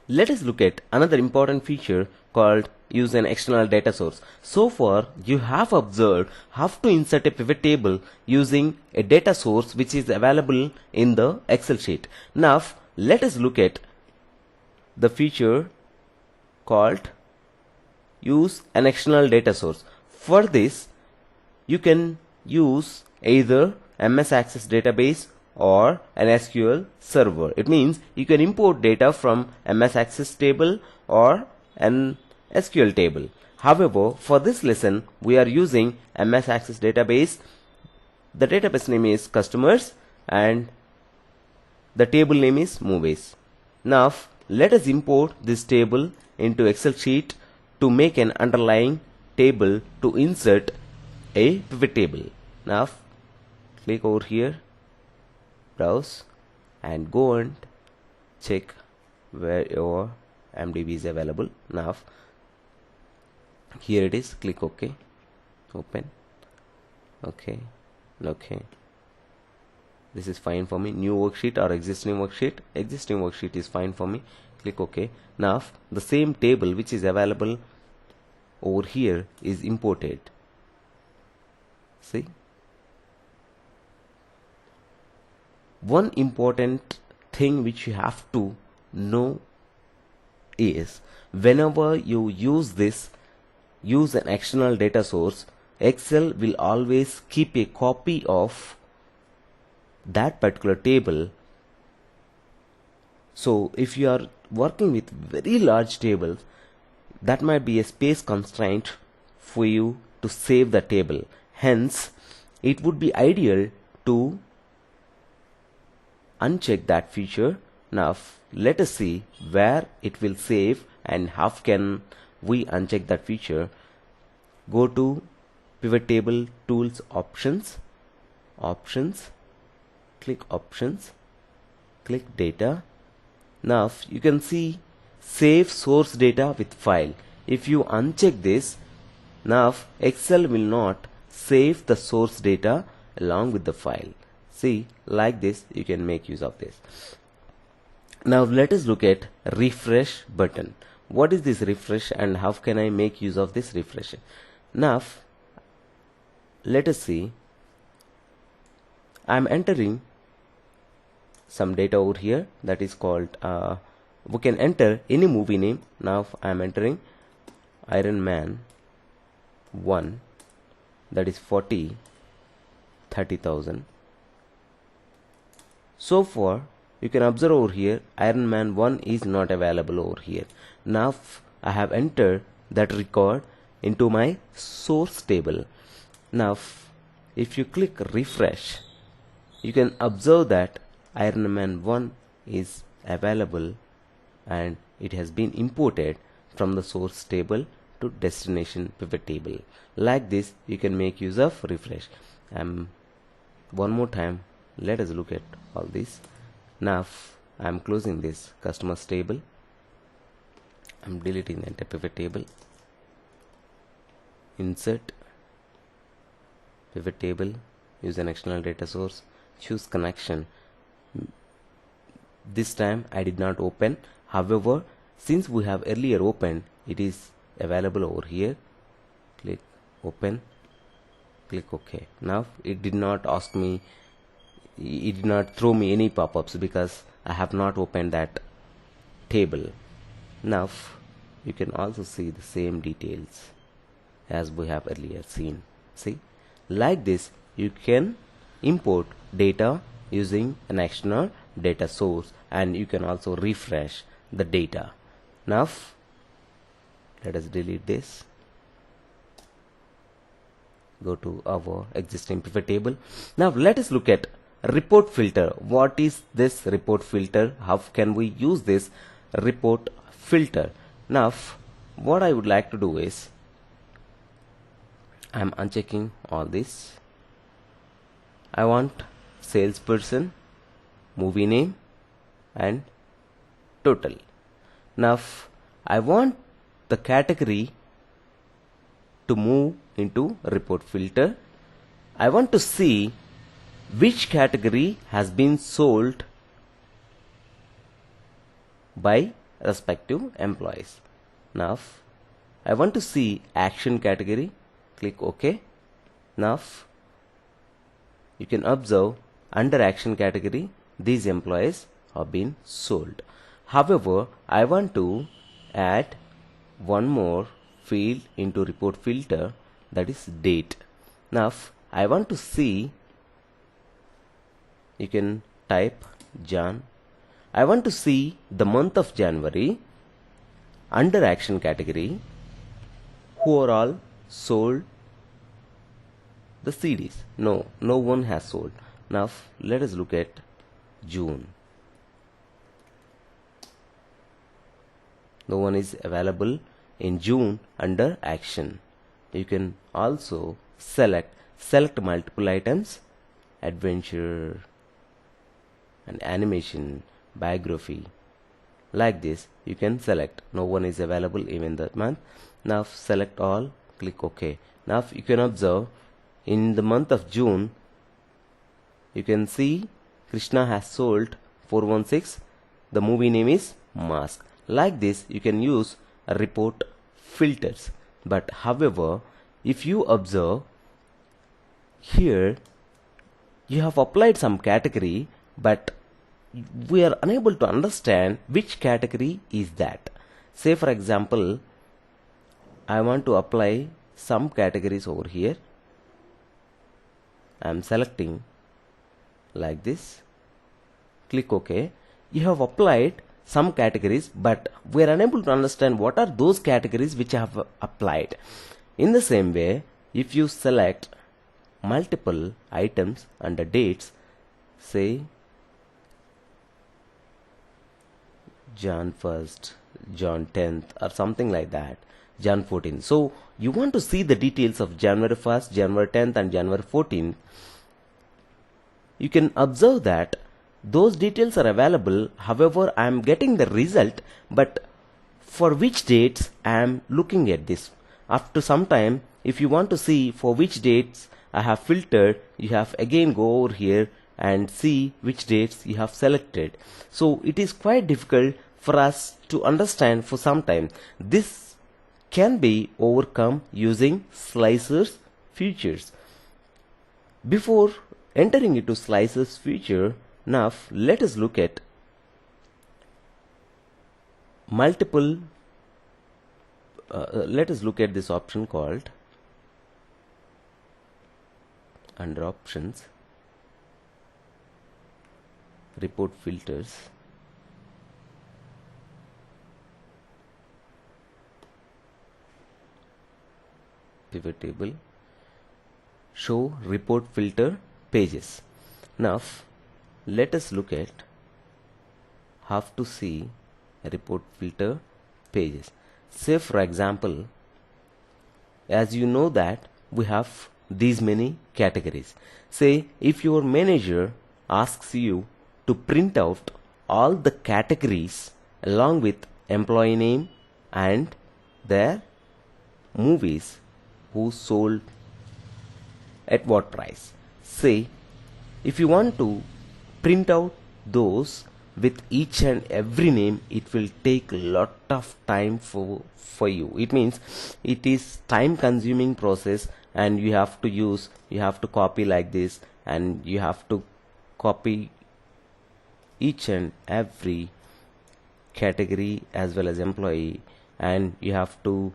Let us look at another important feature called use an external data source. So far you have observed how to insert a pivot table using a data source which is available in the Excel sheet. Now let us look at the feature called use an external data source. For this you can use either MS Access database or an SQL server. It means you can import data from MS Access table or an SQL table. However, for this lesson we are using MS Access database. The database name is customers and the table name is movies. Now let us import this table into Excel sheet to make an underlying table to insert a pivot table. Now click over here, browse, and go and check where your MDB is available. Now here it is. Click OK, open, okay. This is fine for me. New worksheet or existing worksheet is fine for me. Click OK. Now the same table which is available over here is imported. See, one important thing which you have to know is whenever you use an external data source, Excel will always keep a copy of that particular table. So if you are working with very large tables, that might be a space constraint for you to save the table. Hence it would be ideal to uncheck that feature. Now let us see where it will save and how can we uncheck that feature. Go to PivotTable tools, options, click options, click data. Now you can see save source data with file. If you uncheck this, now Excel will not save the source data along with the file. See, like this you can make use of this. Now let us look at refresh button. What is this refresh and how can I make use of this refresh? Now let us see. I am entering some data over here that is called we can enter any movie name. Now I am entering Iron Man 1, that is 30,000. So far you can observe over here Iron Man 1 is not available over here. Now I have entered that record into my source table. Now if you click refresh, you can observe that Iron Man 1 is available and it has been imported from the source table to destination pivot table. Like this you can make use of refresh. One more time let us look at all this. Now I am closing this customers table. I am deleting the entire pivot table. Insert pivot table, use an external data source, choose connection. This time I did not open. However, since we have earlier opened, it is available over here. Click open, click OK. Now it did not ask me, it did not throw me any pop-ups because I have not opened that table. Now you can also see the same details as we have earlier seen. See, like this you can import data using an external data source and you can also refresh the data. Now let us delete this. Go to our existing pivot table. Now let us look at report filter. What is this report filter? How can we use this report filter? Now what I would like to do is I am unchecking all this. I want salesperson, movie name and total. Now I want the category to move into report filter. I want to see which category has been sold by respective employees. Now I want to see action category. Click OK. Now you can observe under action category these employees have been sold. However, I want to add one more field into report filter, that is date. Now I want to see, you can type Jan. I want to see the month of January under action category who are all sold the CDs. No one has sold. Now let us look at June. No one is available in June under action. You can also select multiple items, adventure and animation, biography. Like this you can select. No one is available even that month. Now select all, click OK. Now you can observe in the month of June, you can see Krishna has sold 416. The movie name is Mask. Like this you can use report filters. But however, if you observe here, you have applied some category, but we are unable to understand which category is that. Say for example, I want to apply some categories over here. I am selecting like this. Click OK. You have applied some categories, but we are unable to understand what are those categories which I have applied. In the same way, if you select multiple items under dates, say Jan 1st, Jan 10th or something like that, Jan 14th. So you want to see the details of January 1st, January 10th and January 14th. You can observe that those details are available. However, I am getting the result, but for which dates I am looking at this. After some time, if you want to see for which dates I have filtered, you have again go over here and see which dates you have selected. So it is quite difficult for us to understand for some time. This can be overcome using slicers features. Before entering into slicers feature, now let us look at multiple let us look at this option called under options, report filters, pivot table, show report filter pages. Now let us look at how to see report filter pages. Say for example, as you know that we have these many categories. Say if your manager asks you to print out all the categories along with employee name and their movies who sold at what price. Say if you want to print out those with each and every name, it will take a lot of time for you. It means it is time consuming process, and you have to copy like this, and you have to copy each and every category as well as employee, and you have to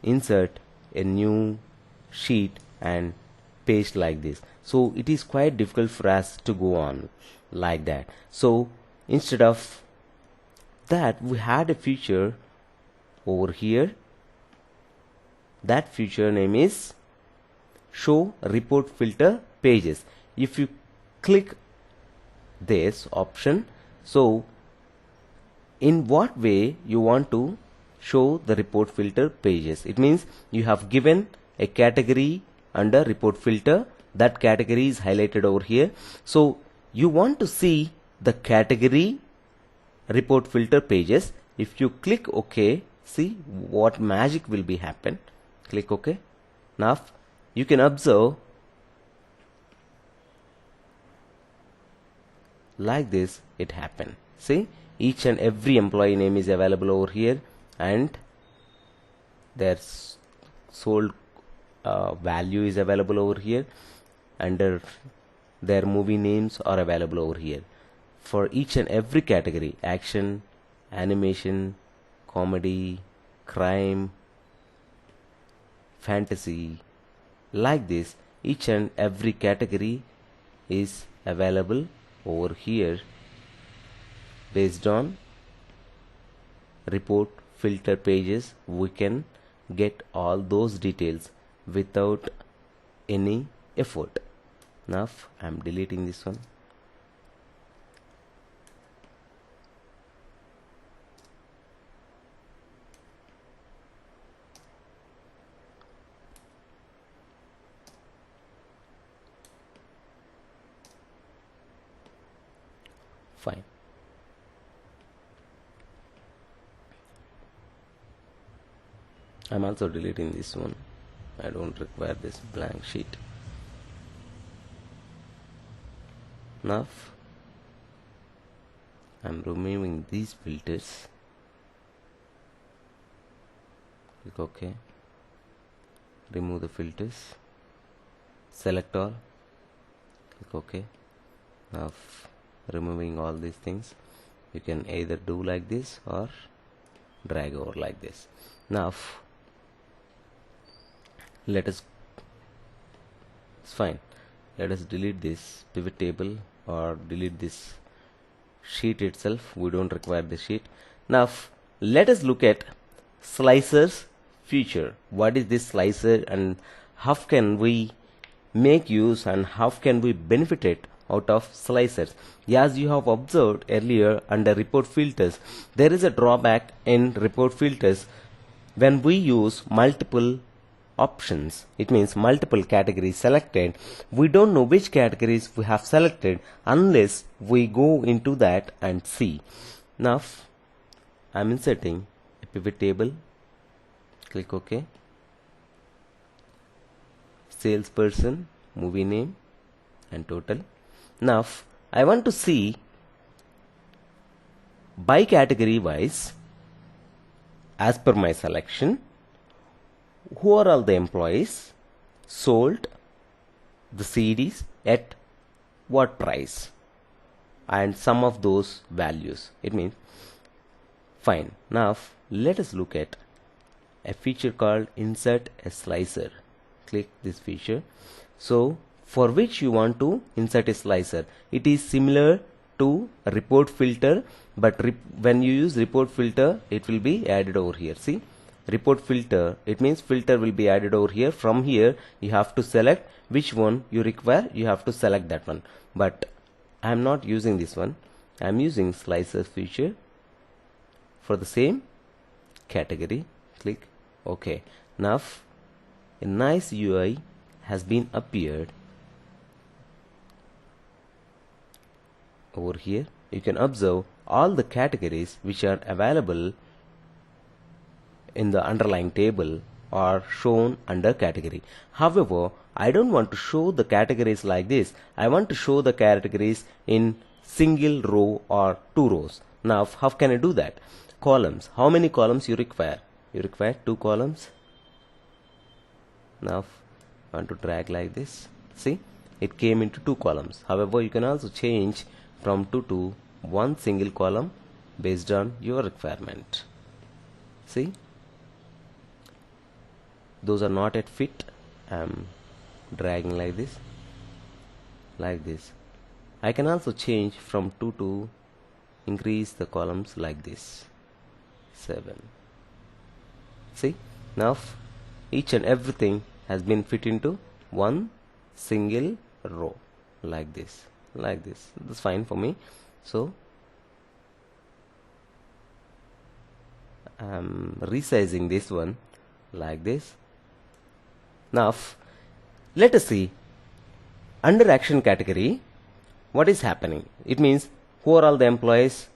insert a new sheet and paste like this. So it is quite difficult for us to go on like that. So instead of that, we had a feature over here. That feature name is show report filter pages. If you click this option, so in what way you want to show the report filter pages? It means you have given a category under report filter. That category is highlighted over here. So you want to see the category report filter pages. If you click OK, see what magic will be happen. Click OK. Now you can observe like this it happened. See, each and every employee name is available over here, and their sold value is available over here. Under their movie names are available over here. For each and every category, action, animation, comedy, crime, fantasy, like this, each and every category is available over here based on report filter pages. We can get all those details without any effort. Now I'm deleting this one. Fine. I'm also deleting this one. I don't require this blank sheet. Now I'm removing these filters. Click OK. Remove the filters. Select all. Click OK. Now removing all these things, you can either do like this or drag over like this. Now it's fine. Let us delete this pivot table or delete this sheet itself. We don't require the sheet. Now let us look at slicers feature. What is this slicer and how can we make use and how can we benefit it out of slicers? As you have observed earlier under report filters, there is a drawback in report filters. When we use multiple options, it means multiple categories selected, we don't know which categories we have selected unless we go into that and see. Now I'm inserting a pivot table. Click OK. Salesperson, movie name and total. Now I want to see by category wise, as per my selection, who are all the employees sold the CDs at what price and some of those values. It means fine. Now let us look at a feature called insert a slicer. Click this feature. So for which you want to insert a slicer, it is similar to a report filter, but when you use report filter, it will be added over here. See, report filter, it means filter will be added over here. From here you have to select which one you require, you have to select that one, but I am not using this one. I am using slicer feature for the same category. Click OK. Now a nice UI has been appeared over here. You can observe all the categories which are available in the underlying table are shown under category. However, I don't want to show the categories like this. I want to show the categories in single row or two rows. Now how can I do that? Columns. How many columns you require? You require 2 columns. Now I want to drag like this. See, it came into 2 columns. However, you can also change from 2 to 1 single column based on your requirement. See, those are not at fit. I'm dragging like this, like this. I can also change from 2 to increase the columns like this, 7. See, now each and everything has been fit into one single row like this, like this. That's fine for me. So I'm resizing this one like this. Now let us see under action category what is happening. It means who are all the employees,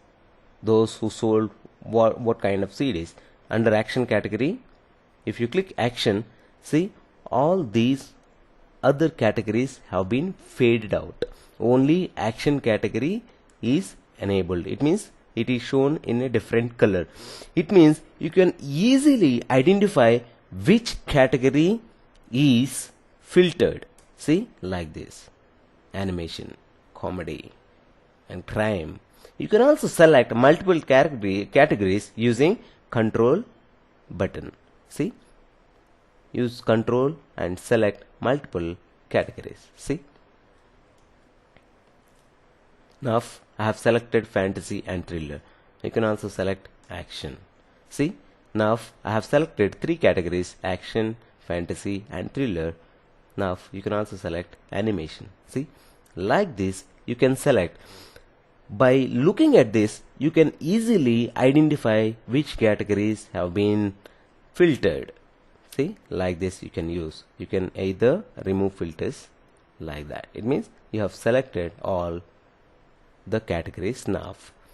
those who sold what kind of CDs. Under action category, if you click action, see all these other categories have been faded out. Only action category is enabled. It means it is shown in a different color. It means you can easily identify which category is filtered. See, like this: animation, comedy, and crime. You can also select multiple categories using control button. See, use control and select multiple categories. See, now I have selected fantasy and thriller. You can also select action. See, now I have selected 3 categories: action, fantasy, and thriller. Now you can also select animation. See, like this you can select. By looking at this, you can easily identify which categories have been filtered. See, like this you can use. You can either remove filters like that. It means you have selected all the categories now.